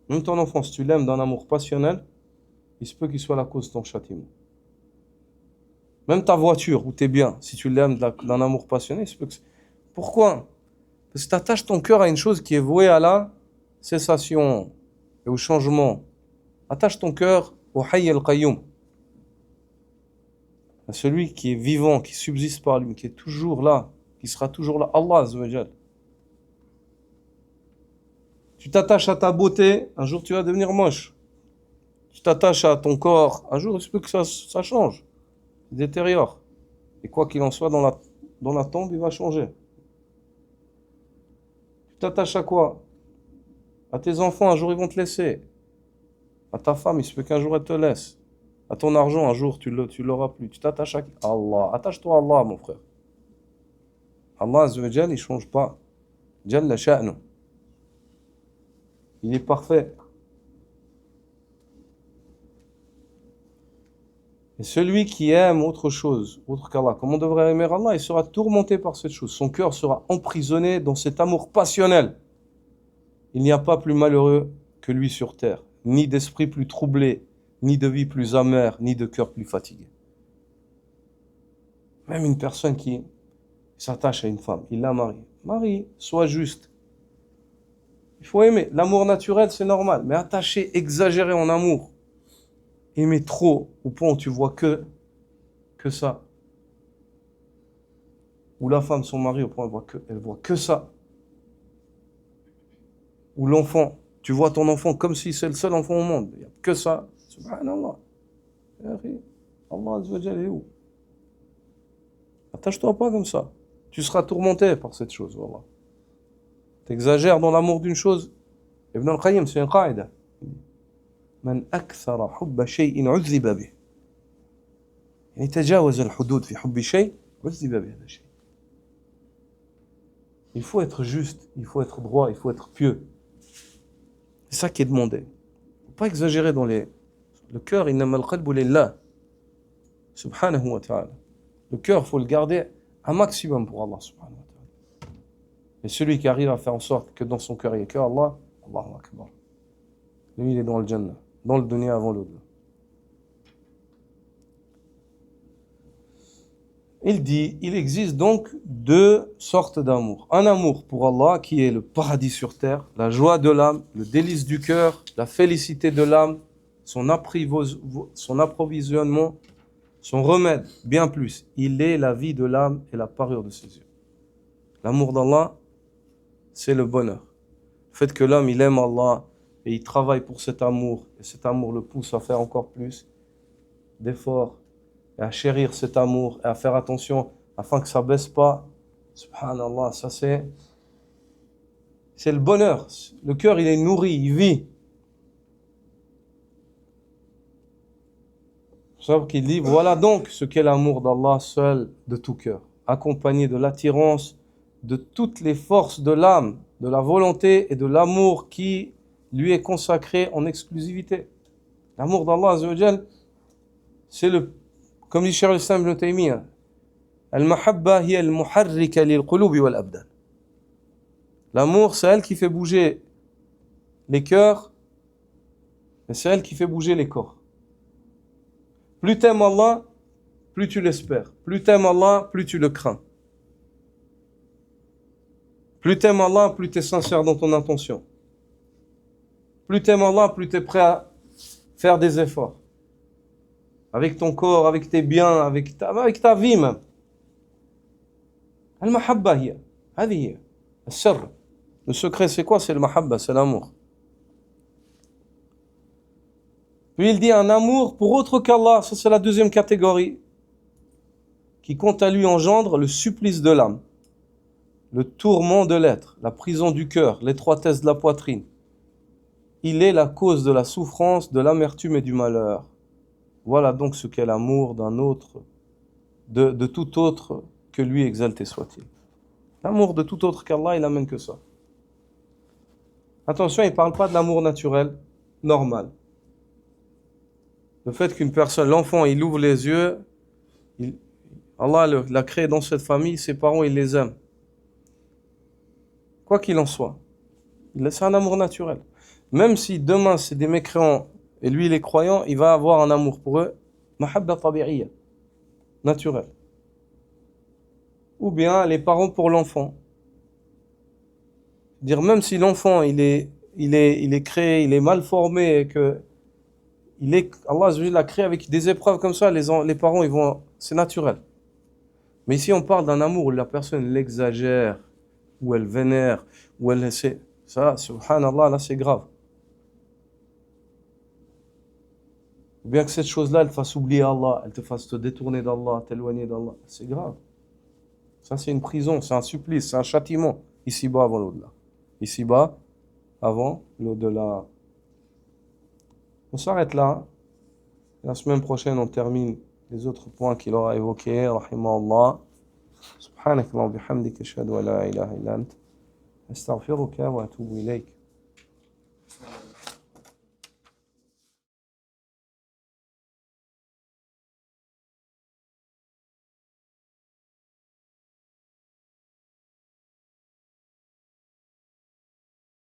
même ton enfant, si tu l'aimes d'un amour passionnel, il se peut qu'il soit la cause de ton châtiment. Même ta voiture ou tes biens, si tu l'aimes d'un amour passionné, il se peut que... Pourquoi? Parce que tu attaches ton cœur à une chose qui est vouée à la cessation et au changement. Attache ton cœur au Hayy al-Qayyum, à celui qui est vivant, qui subsiste par lui, qui est toujours là, qui sera toujours là, Allah Azza wa Jal. Tu t'attaches à ta beauté, un jour tu vas devenir moche. Tu t'attaches à ton corps, un jour il se peut que ça change, il détériore. Et quoi qu'il en soit, dans la tombe, il va changer. Tu t'attaches à quoi? À tes enfants, un jour ils vont te laisser. À ta femme, il se peut qu'un jour elle te laisse. À ton argent, un jour tu l'auras plus. Tu t'attaches à Allah. Attache-toi à Allah, mon frère. Allah Azza wa Jal, il ne change pas. Jalla sha'nu. Il est parfait. Et celui qui aime autre chose, autre qu'Allah, comme on devrait aimer Allah, il sera tourmenté par cette chose. Son cœur sera emprisonné dans cet amour passionnel. Il n'y a pas plus malheureux que lui sur terre, ni d'esprit plus troublé, ni de vie plus amère, ni de cœur plus fatigué. Même une personne qui s'attache à une femme, il la marie. Marie, sois juste. Il faut aimer. L'amour naturel, c'est normal. Mais attacher, exagérer en amour, aimer trop, au point où tu vois que ça. Ou la femme, son mari, au point où elle voit que ça. Ou l'enfant, tu vois ton enfant comme si c'est le seul enfant au monde. Il n'y a que ça. Subhanallah. Allah Azza wa Jal est où? Attache-toi pas comme ça. Tu seras tourmenté par cette chose. Wallah. T'exagères dans l'amour d'une chose. Ibn al-Qayyim, c'est une qaïda. Man akthara hubba shay'in uzziba bih. يعني تجاوز الحدود في حب شيء عذب بهذا الشيء. Il faut être juste, il faut être droit, il faut être pieux. C'est ça qui est demandé. Il ne faut pas exagérer dans le cœur. Innama al-qalbu lillah. Subhanahu wa ta'ala. Le cœur, il faut le garder un maximum pour Allah subhanahu wa ta'ala. Et celui qui arrive à faire en sorte que dans son cœur il n'y ait que Allah, Allahu Akbar. Lui, il est dans le Jannah, dans le dunya avant l'au-delà. Il dit, il existe donc deux sortes d'amour. Un amour pour Allah qui est le paradis sur terre, la joie de l'âme, le délice du cœur, la félicité de l'âme, son approvisionnement, son remède, bien plus. Il est la vie de l'âme et la parure de ses yeux. L'amour d'Allah, c'est le bonheur. Le fait que l'homme, il aime Allah et il travaille pour cet amour, et cet amour le pousse à faire encore plus d'efforts, et à chérir cet amour, et à faire attention afin que ça ne baisse pas. Subhanallah, ça c'est le bonheur. Le cœur, il est nourri, il vit. C'est ça qu'il dit, voilà donc ce qu'est l'amour d'Allah seul de tout cœur, accompagné de l'attirance de toutes les forces de l'âme, de la volonté et de l'amour qui lui est consacré en exclusivité. L'amour d'Allah Azza wa Jal, c'est comme dit Cheikh al-Islam Ibn Taymiyyah, al-mahabba hiya al-muharrika lil-qulubi wal-abdan. L'amour, c'est elle qui fait bouger les cœurs, et c'est elle qui fait bouger les corps. Plus t'aimes Allah, plus tu l'espères. Plus t'aimes Allah, plus tu le crains. Plus t'aimes Allah, plus tu es sincère dans ton intention. Plus t'aimes Allah, plus tu es prêt à faire des efforts. Avec ton corps, avec tes biens, avec ta vie même. Al-mahabba hiya, hadi hiya, al-sirr. Le secret c'est quoi? C'est le mahabba, c'est l'amour. Puis il dit un amour pour autre qu'Allah, ça c'est la deuxième catégorie, qui compte à lui engendre le supplice de l'âme, le tourment de l'être, la prison du cœur, l'étroitesse de la poitrine. Il est la cause de la souffrance, de l'amertume et du malheur. Voilà donc ce qu'est l'amour d'un autre, de tout autre que lui, exalté soit-il. L'amour de tout autre qu'Allah, il n'amène que ça. Attention, il ne parle pas de l'amour naturel, normal. Le fait qu'une personne, l'enfant, il ouvre les yeux, Allah l'a créé dans cette famille, ses parents, ils les aiment. Quoi qu'il en soit, c'est un amour naturel. Même si demain c'est des mécréants et lui il est croyant, il va avoir un amour pour eux, mahabba tabi'iyya, naturel. Ou bien les parents pour l'enfant. Dire même si l'enfant il est créé, il est mal formé et que Allah l'a créé avec des épreuves comme ça, les parents c'est naturel. Mais ici on parle d'un amour où la personne l'exagère, où elle vénère, où elle essaie. Ça, subhanallah, là c'est grave. Ou bien que cette chose-là, elle te fasse oublier Allah, elle te fasse te détourner d'Allah, t'éloigner d'Allah. C'est grave. Ça, c'est une prison, c'est un supplice, c'est un châtiment. Ici-bas avant l'au-delà. Ici-bas avant l'au-delà. On s'arrête là. La semaine prochaine, on termine les autres points qu'il aura évoqués. Rahimahullah. Subhanakallah wa bihamdika ashhadu an la ilaha illa ant. Astaghfiruka wa atubu ilayk.